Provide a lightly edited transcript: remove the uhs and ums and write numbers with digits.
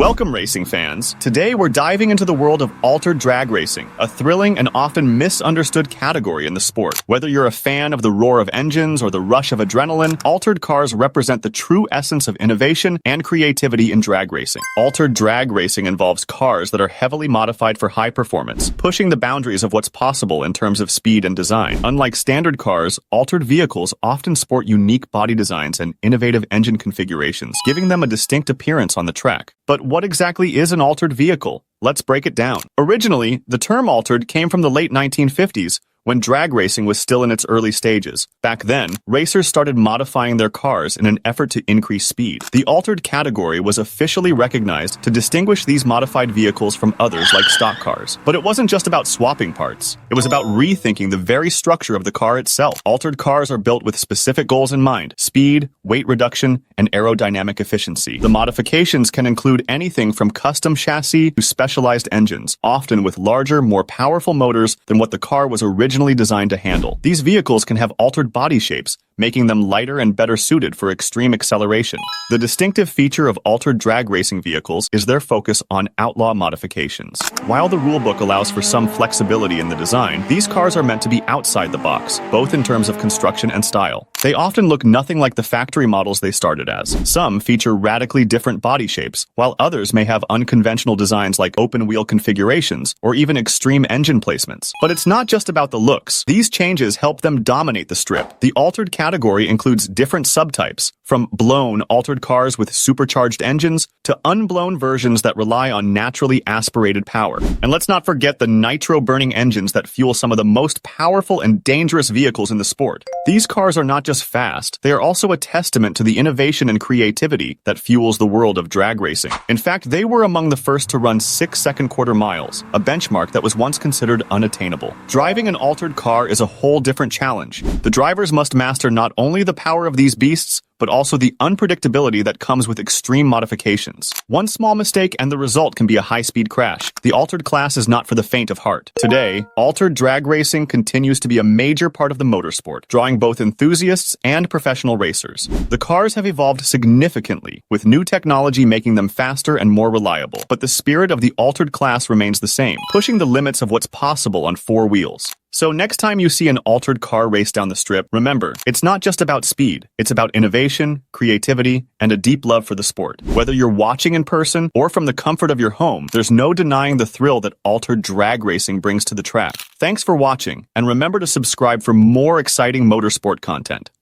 Welcome, racing fans. Today we're diving into the world of altered drag racing, a thrilling and often misunderstood category in the sport. Whether you're a fan of the roar of engines or the rush of adrenaline, altered cars represent the true essence of innovation and creativity in drag racing. Altered drag racing involves cars that are heavily modified for high performance, pushing the boundaries of what's possible in terms of speed and design. Unlike standard cars, altered vehicles often sport unique body designs and innovative engine configurations, giving them a distinct appearance on the track. But what exactly is an altered vehicle? Let's break it down. Originally, the term altered came from the late 1950s, when drag racing was still in its early stages. Back then, racers started modifying their cars in an effort to increase speed. The altered category was officially recognized to distinguish these modified vehicles from others like stock cars. But it wasn't just about swapping parts. It was about rethinking the very structure of the car itself. Altered cars are built with specific goals in mind: speed, weight reduction, and aerodynamic efficiency. The modifications can include anything from custom chassis to specialized engines, often with larger, more powerful motors than what the car was originally designed to handle. These vehicles can have altered body shapes, making them lighter and better suited for extreme acceleration. The distinctive feature of altered drag racing vehicles is their focus on outlaw modifications. While the rulebook allows for some flexibility in the design, these cars are meant to be outside the box, both in terms of construction and style. They often look nothing like the factory models they started as. Some feature radically different body shapes, while others may have unconventional designs like open-wheel configurations or even extreme engine placements. But it's not just about the looks. These changes help them dominate the strip. The altered category includes different subtypes, from blown altered cars with supercharged engines to unblown versions that rely on naturally aspirated power. And let's not forget the nitro-burning engines that fuel some of the most powerful and dangerous vehicles in the sport. These cars are not just fast, they are also a testament to the innovation and creativity that fuels the world of drag racing. In fact, they were among the first to run 6-second quarter miles, a benchmark that was once considered unattainable. Driving an altered car is a whole different challenge. The drivers must master not only the power of these beasts, but also the unpredictability that comes with extreme modifications. One small mistake and the result can be a high-speed crash. The altered class is not for the faint of heart. Today, altered drag racing continues to be a major part of the motorsport, drawing both enthusiasts and professional racers. The cars have evolved significantly, with new technology making them faster and more reliable. But the spirit of the altered class remains the same, pushing the limits of what's possible on four wheels. So next time you see an altered car race down the strip, remember, it's not just about speed. It's about innovation, creativity, and a deep love for the sport. Whether you're watching in person or from the comfort of your home, there's no denying the thrill that altered drag racing brings to the track. Thanks for watching, and remember to subscribe for more exciting motorsport content.